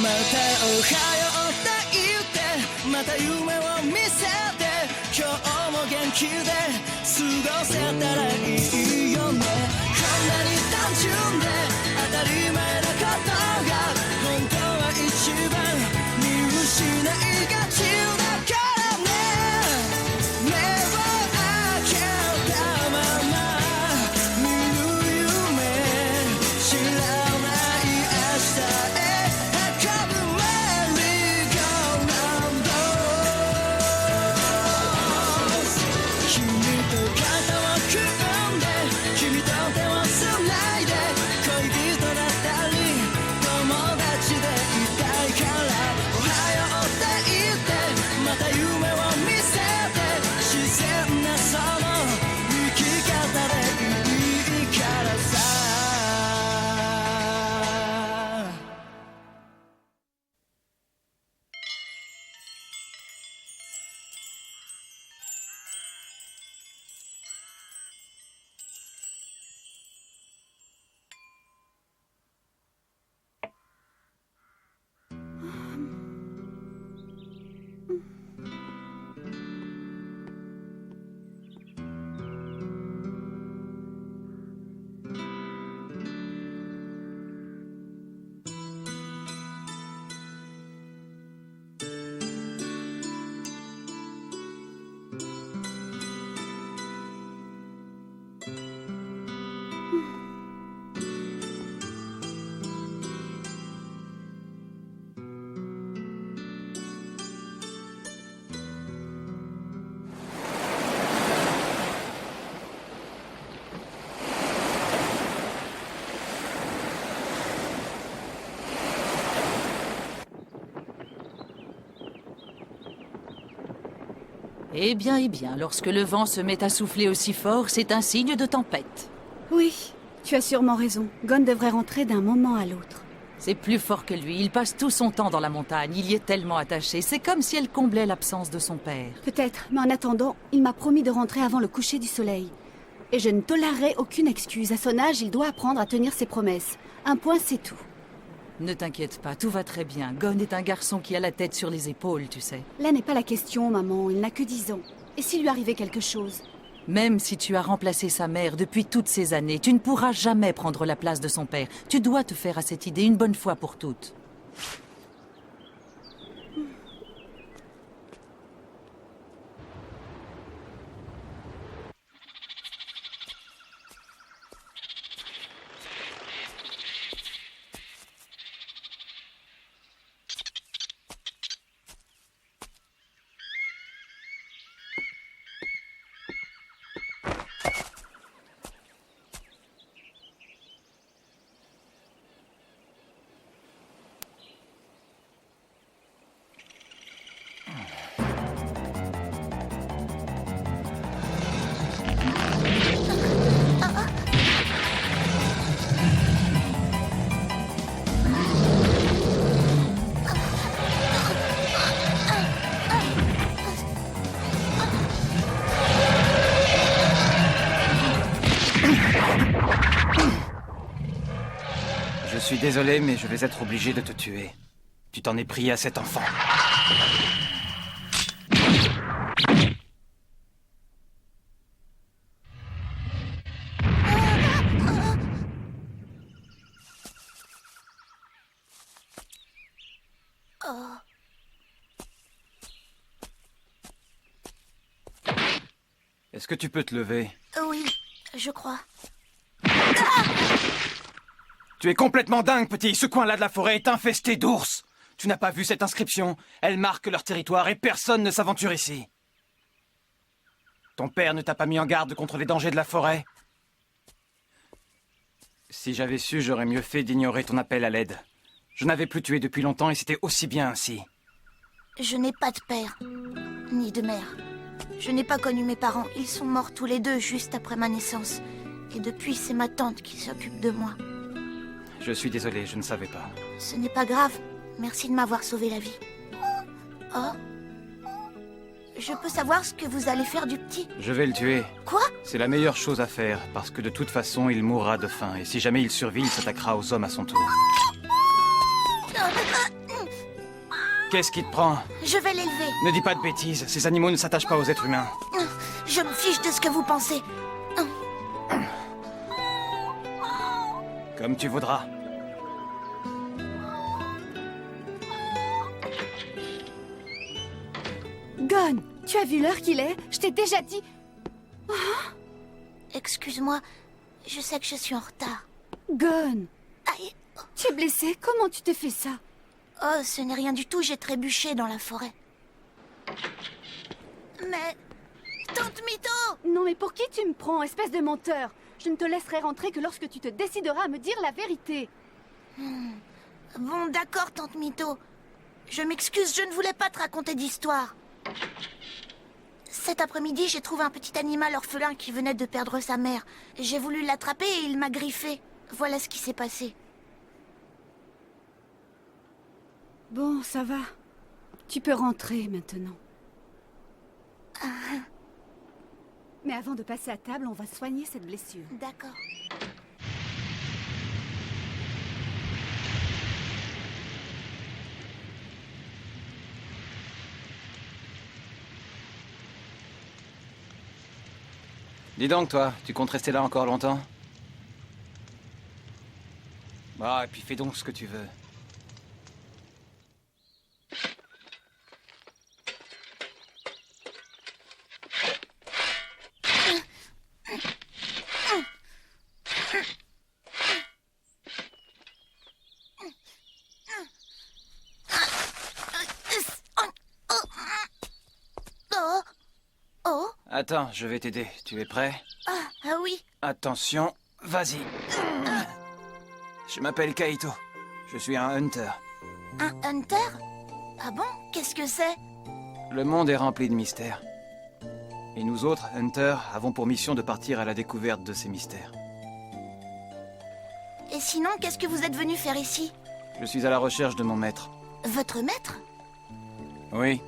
またおはようって言ってまた夢を見せて今日も元気で過ごせたらいいよねこんなに単純で当たり前なことが本当は一番見失いがちだからね目を開けたまま見る夢知らない明日へ運ぶメリーゴーラウンド君と肩を組んで君と手をつないで恋人だったり友達でいたいからおはようって言ってまた夢を見せて自然なその生き方でいいからさEh bien, lorsque le vent se met à souffler aussi fort, c'est un signe de tempête. Oui, tu as sûrement raison. Gon devrait rentrer d'un moment à l'autre. C'est plus fort que lui, il passe tout son temps dans la montagne, il y est tellement attaché, c'est comme si elle comblait l'absence de son père. Peut-être, mais en attendant, il m'a promis de rentrer avant le coucher du soleil. Et je ne tolérerai aucune excuse. À son âge, il doit apprendre à tenir ses promesses. Un point, c'est tout. Ne t'inquiète pas, tout va très bien. Gon est un garçon qui a la tête sur les épaules, tu sais. Là n'est pas la question, maman. Il n'a que 10 ans. Et s'il lui arrivait quelque chose? Même si tu as remplacé sa mère depuis toutes ces années, tu ne pourras jamais prendre la place de son père. Tu dois te faire à cette idée une bonne fois pour toutes. Je suis désolé, mais je vais être obligé de te tuer. Tu t'en es pris à cet enfant. Est-ce que tu peux te lever? Oui, je crois. Tu es complètement dingue, petit. Ce coin-là de la forêt est infesté d'ours. Tu n'as pas vu cette inscription? Elle marque leur territoire et personne ne s'aventure ici. Ton père ne t'a pas mis en garde contre les dangers de la forêt? Si j'avais su, j'aurais mieux fait d'ignorer ton appel à l'aide. Je n'avais plus tué depuis longtemps et c'était aussi bien ainsi. Je n'ai pas de père, ni de mère. Je n'ai pas connu mes parents. Ils sont morts tous les deux juste après ma naissance. Et depuis, c'est ma tante qui s'occupe de moi. Je suis désolé, je ne savais pas. Ce n'est pas grave. Merci de m'avoir sauvé la vie. Oh. Je peux savoir ce que vous allez faire du petit? Je vais le tuer. Quoi? C'est la meilleure chose à faire, parce que de toute façon, il mourra de faim. Et si jamais il survit, il s'attaquera aux hommes à son tour. Qu'est-ce qui te prend? Je vais l'élever. Ne dis pas de bêtises, ces animaux ne s'attachent pas aux êtres humains. Je me fiche de ce que vous pensez. Comme tu voudras. Gon, tu as vu l'heure qu'il est? Je t'ai déjà dit... Excuse-moi, je sais que je suis en retard. Gon, Aïe. tu es blessé? Comment tu t'es fait ça? Oh, ce n'est rien du tout, j'ai trébuché dans la forêt. Mais... Tante Mito! Non mais pour qui tu me prends, espèce de menteur? Je ne te laisserai rentrer que lorsque tu te décideras à me dire la vérité. Bon, d'accord, Tante Mito. Je m'excuse, je ne voulais pas te raconter d'histoire. Cet après-midi, j'ai trouvé un petit animal orphelin qui venait de perdre sa mère. J'ai voulu l'attraper et il m'a griffé. Voilà ce qui s'est passé. Bon, ça va. Tu peux rentrer maintenant. Mais avant de passer à table, on va soigner cette blessure. D'accord. Dis donc, toi, tu comptes rester là encore longtemps? Bah, et puis fais donc ce que tu veux. Oh! Oh! Attends, je vais t'aider. Tu es prêt? Ah oui! Attention, vas-y. Je m'appelle Kaito. Je suis un hunter. Un hunter? Ah bon? Qu'est-ce que c'est? Le monde est rempli de mystères. Et nous autres, hunters, avons pour mission de partir à la découverte de ces mystères. Et sinon, qu'est-ce que vous êtes venu faire ici? Je suis à la recherche de mon maître. Votre maître? Oui.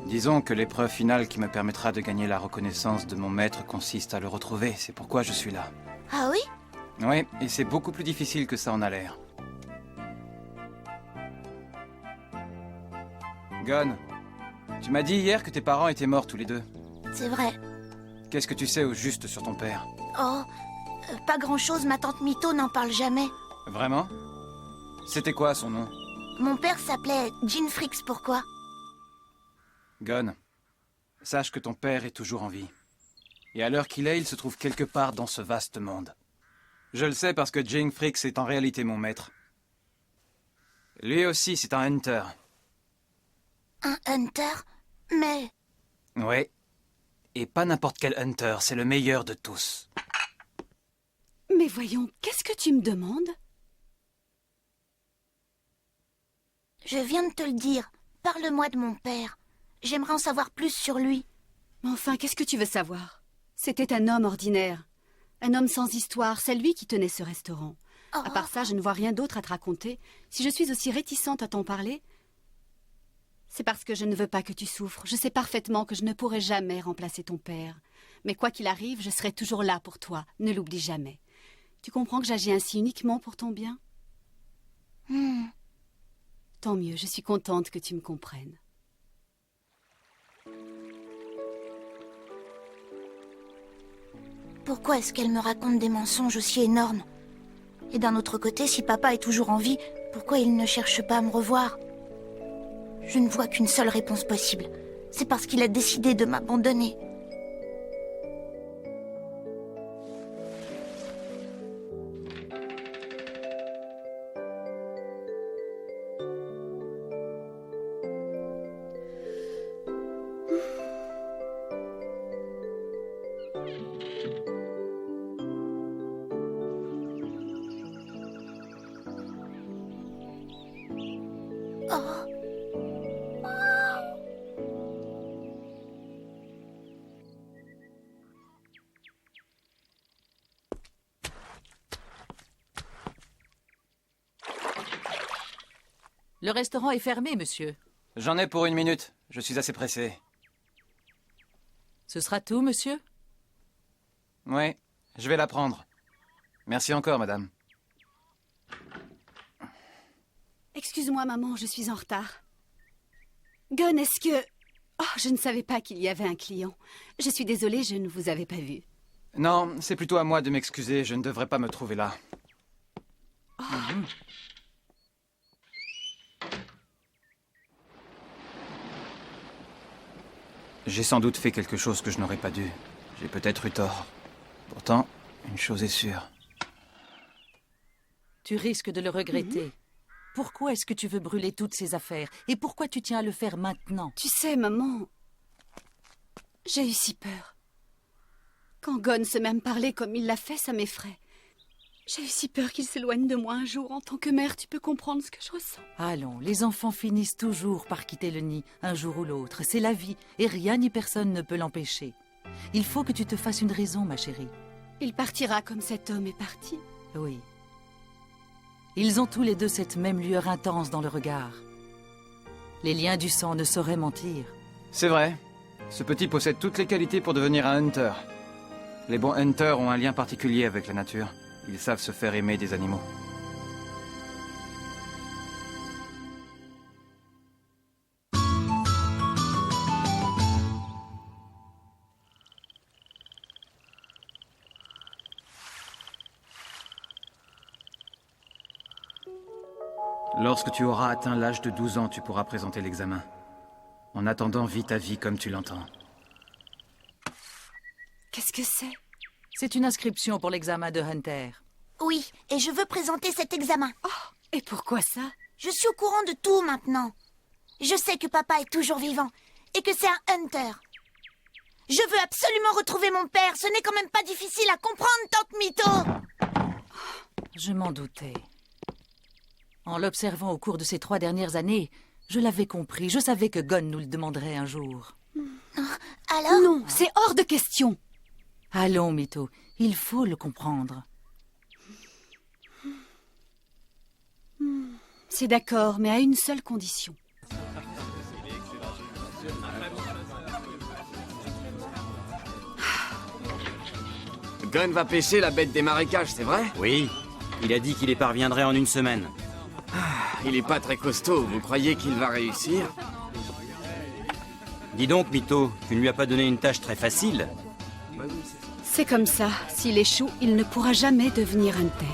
Disons que l'épreuve finale qui me permettra de gagner la reconnaissance de mon maître consiste à le retrouver. C'est pourquoi je suis là. Ah oui? Oui, et c'est beaucoup plus difficile que ça en a l'air. Gon, tu m'as dit hier que tes parents étaient morts tous les deux. C'est vrai. Qu'est-ce que tu sais au juste sur ton père? Oh, pas grand-chose, ma tante Mito n'en parle jamais. Vraiment? C'était quoi son nom? Mon père s'appelait Jean Frix, pourquoi? Gon, sache que ton père est toujours en vie. Et à l'heure qu'il est, il se trouve quelque part dans ce vaste monde. Je le sais parce que Jean Frix est en réalité mon maître. Lui aussi, c'est un hunter. Un hunter? Mais... Oui. Et pas n'importe quel hunter, c'est le meilleur de tous. Mais voyons, qu'est-ce que tu me demandes? Je viens de te le dire. Parle-moi de mon père. J'aimerais en savoir plus sur lui. Mais enfin, qu'est-ce que tu veux savoir? C'était un homme ordinaire. Un homme sans histoire, c'est lui qui tenait ce restaurant. Oh. À part ça, je ne vois rien d'autre à te raconter. Si je suis aussi réticente à t'en parler, c'est parce que je ne veux pas que tu souffres. Je sais parfaitement que je ne pourrai jamais remplacer ton père. Mais quoi qu'il arrive, je serai toujours là pour toi. Ne l'oublie jamais. Tu comprends que j'agis ainsi uniquement pour ton bien? Tant mieux, je suis contente que tu me comprennes. Pourquoi est-ce qu'elle me raconte des mensonges aussi énormes? Et d'un autre côté, si papa est toujours en vie, pourquoi il ne cherche pas à me revoir? Je ne vois qu'une seule réponse possible. C'est parce qu'il a décidé de m'abandonner. Oh. Le restaurant est fermé, monsieur. J'en ai pour 1 minute. Je suis assez pressé. Ce sera tout, monsieur? Oui, je vais la prendre. Merci encore, madame. Excuse-moi, maman, je suis en retard. Gon, est-ce que... Oh, je ne savais pas qu'il y avait un client. Je suis désolée, je ne vous avais pas vu. Non, c'est plutôt à moi de m'excuser, je ne devrais pas me trouver là. J'ai sans doute fait quelque chose que je n'aurais pas dû. J'ai peut-être eu tort. Pourtant, une chose est sûre. Tu risques de le regretter. Pourquoi est-ce que tu veux brûler toutes ces affaires? Et pourquoi tu tiens à le faire maintenant? Tu sais, maman, j'ai eu si peur. Quand Gon se met à me parler comme il l'a fait, ça m'effraie. J'ai eu si peur qu'il s'éloigne de moi un jour. En tant que mère, tu peux comprendre ce que je ressens. Allons, les enfants finissent toujours par quitter le nid, un jour ou l'autre. C'est la vie, et rien ni personne ne peut l'empêcher. Il faut que tu te fasses une raison, ma chérie. Il partira comme cet homme est parti. Oui. Ils ont tous les deux cette même lueur intense dans le regard. Les liens du sang ne sauraient mentir. C'est vrai. Ce petit possède toutes les qualités pour devenir un hunter. Les bons hunters ont un lien particulier avec la nature. Ils savent se faire aimer des animaux. Lorsque tu auras atteint l'âge de 12 ans, tu pourras présenter l'examen. En attendant, vis ta vie comme tu l'entends. Qu'est-ce que c'est? C'est une inscription pour l'examen de Hunter. Oui, et je veux présenter cet examen. Et pourquoi ça? Je suis au courant de tout maintenant. Je sais que papa est toujours vivant et que c'est un hunter. Je veux absolument retrouver mon père. Ce n'est quand même pas difficile à comprendre, tante Mito. Je m'en doutais. En l'observant au cours de ces 3 dernières années, je l'avais compris. Je savais que Gon nous le demanderait un jour. Alors? Non, c'est hors de question. Allons, Mito, il faut le comprendre. C'est d'accord, mais à une seule condition. Gon va pêcher la bête des marécages, c'est vrai? Oui, il a dit qu'il y parviendrait en 1 semaine. Il est pas très costaud, vous croyez qu'il va réussir? Dis donc, Mito, tu ne lui as pas donné une tâche très facile? C'est comme ça. S'il échoue, il ne pourra jamais devenir hunter.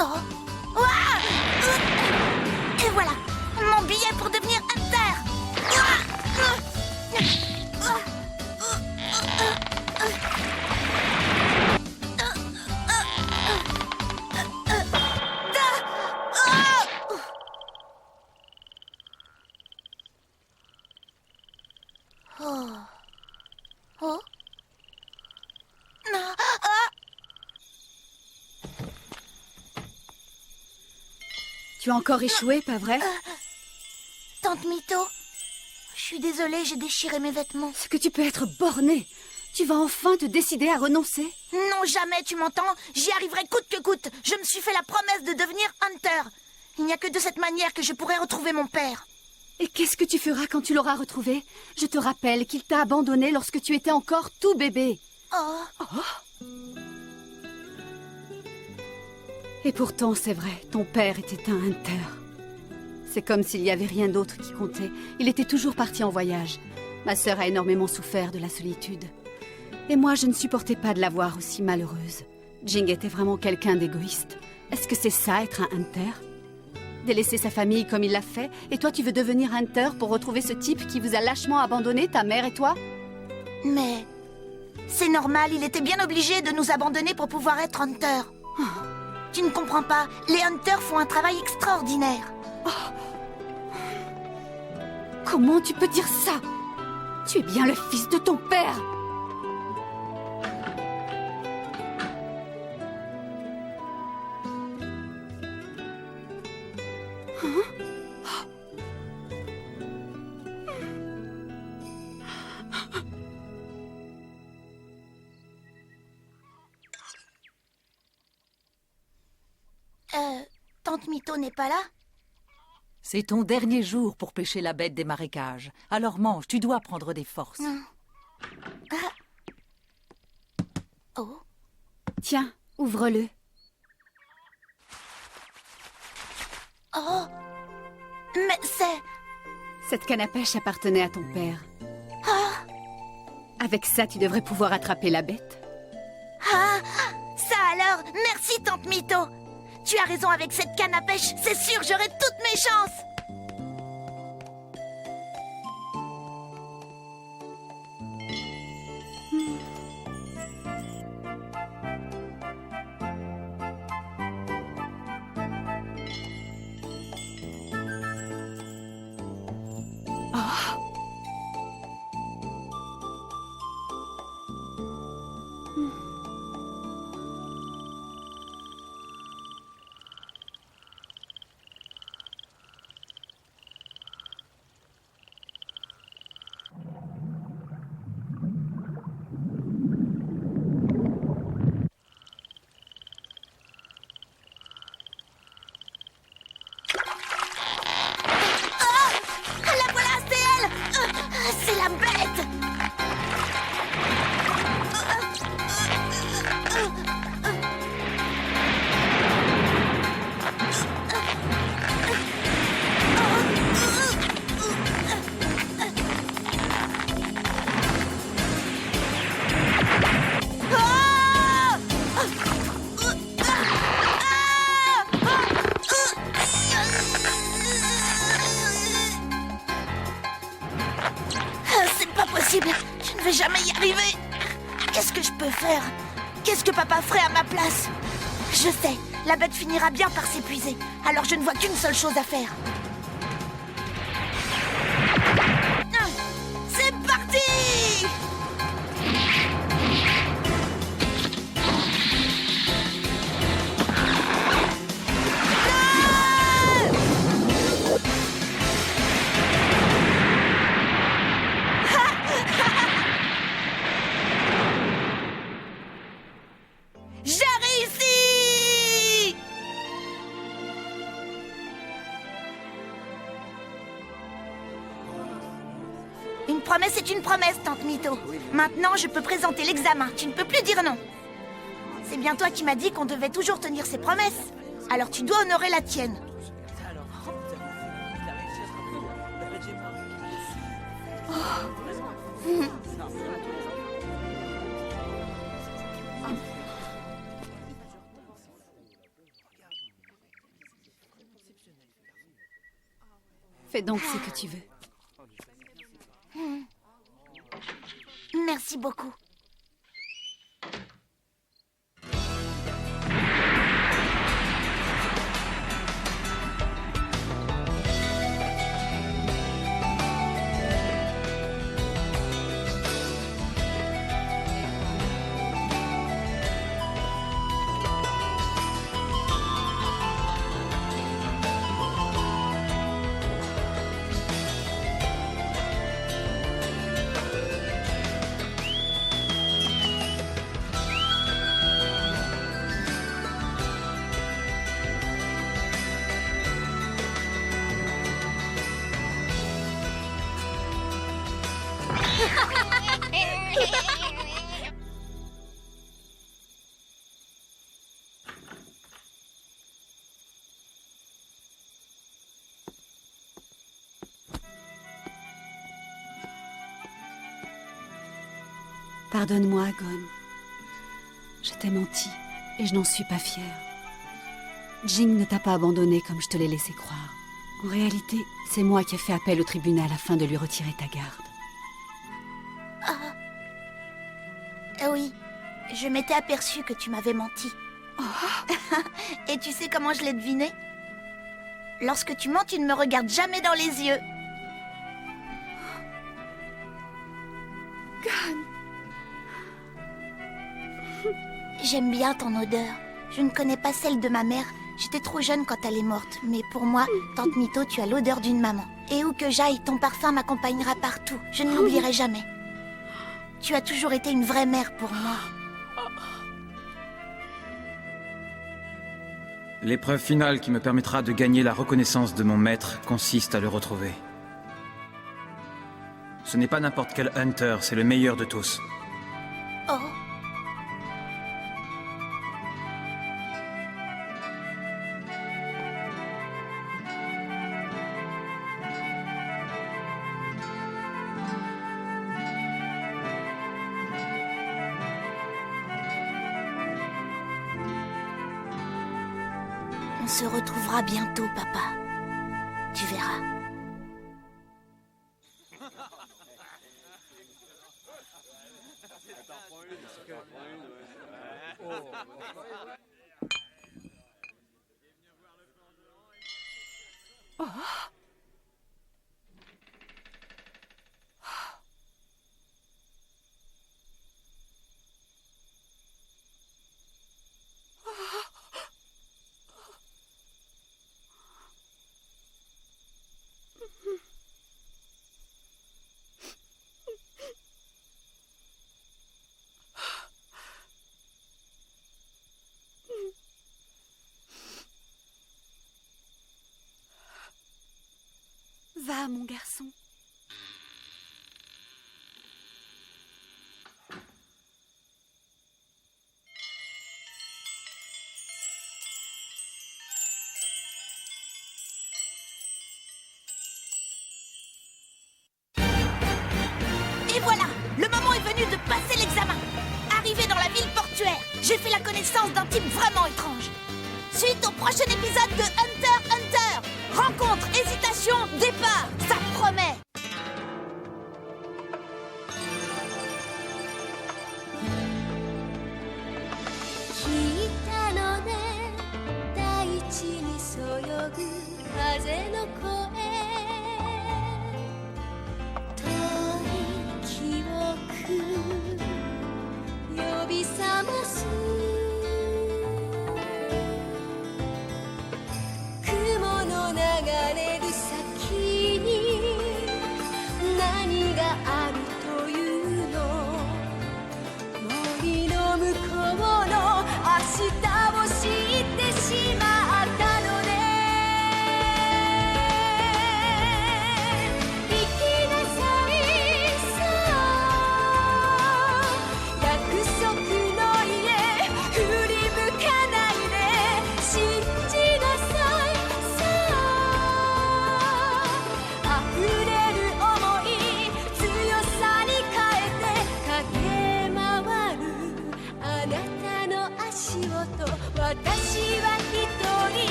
Oh. Ouah. Et voilà, mon billet pour devenir hunter. Oh. Non. Tu as encore échoué, pas vrai? Tante Mito, je suis désolée, j'ai déchiré mes vêtements. Est-ce que tu peux être borné? Tu vas enfin te décider à renoncer? Non, jamais, tu m'entends? J'y arriverai coûte que coûte. Je me suis fait la promesse de devenir hunter. Il n'y a que de cette manière que je pourrai retrouver mon père. Et qu'est-ce que tu feras quand tu l'auras retrouvé? Je te rappelle qu'il t'a abandonné lorsque tu étais encore tout bébé. Oh. Et pourtant, c'est vrai, ton père était un hunter. C'est comme s'il n'y avait rien d'autre qui comptait. Il était toujours parti en voyage. Ma sœur a énormément souffert de la solitude. Et moi, je ne supportais pas de la voir aussi malheureuse. Jing était vraiment quelqu'un d'égoïste. Est-ce que c'est ça, être un hunter? Délaisser sa famille comme il l'a fait, et toi tu veux devenir hunter pour retrouver ce type qui vous a lâchement abandonné, ta mère et toi? Mais c'est normal, il était bien obligé de nous abandonner pour pouvoir être hunter. Tu ne comprends pas, les hunters font un travail extraordinaire. Comment tu peux dire ça? Tu es bien le fils de ton père! Tante Mito n'est pas là? C'est ton dernier jour pour pêcher la bête des marécages. Alors mange, tu dois prendre des forces. Oh. Tiens, Ouvre-le. Oh! Mais c'est... Cette canne à pêche appartenait à ton père. Avec ça, tu devrais pouvoir attraper la bête. Ah! Ça alors! Merci, Tante Mito! Tu as raison avec cette canne à pêche, c'est sûr, j'aurai toutes mes chances! La voilà, c'est elle! C'est la bête! C'est pas possible, je ne vais jamais y arriver. Qu'est-ce que je peux faire? Qu'est-ce que papa ferait à ma place? Je sais, la bête finira bien par s'épuiser, alors je ne vois qu'une seule chose à faire. C'est parti! J'ai réussi! Une promesse est une promesse, Tante Mito. Maintenant, je peux présenter l'examen. Tu ne peux plus dire non. C'est bien toi qui m'as dit qu'on devait toujours tenir ses promesses. Alors tu dois honorer la tienne. Fais donc ce que tu veux. Merci beaucoup. Pardonne-moi, Gon. Je t'ai menti et je n'en suis pas fière. Jing ne t'a pas abandonné comme je te l'ai laissé croire. En réalité, c'est moi qui ai fait appel au tribunal afin de lui retirer ta garde. Oui, je m'étais aperçue que tu m'avais menti. Et tu sais comment je l'ai deviné? Lorsque tu mens, tu ne me regardes jamais dans les yeux. J'aime bien ton odeur. Je ne connais pas celle de ma mère. J'étais trop jeune quand elle est morte. Mais pour moi, Tante Mito, tu as l'odeur d'une maman. Et où que j'aille, ton parfum m'accompagnera partout. Je ne l'oublierai jamais. Tu as toujours été une vraie mère pour moi. L'épreuve finale qui me permettra de gagner la reconnaissance de mon maître consiste à le retrouver. Ce n'est pas n'importe quel hunter, c'est le meilleur de tous. Oh. On se retrouvera bientôt, papa. Tu verras. Va, mon garçon. Et voilà, le moment est venu de passer l'examen. Arrivé dans la ville portuaire, j'ai fait la connaissance d'un type vraiment étrange. Suite au prochain épisode de Hunter x Hunter. Rencontre, hésitation, départ, ça promet. Ashita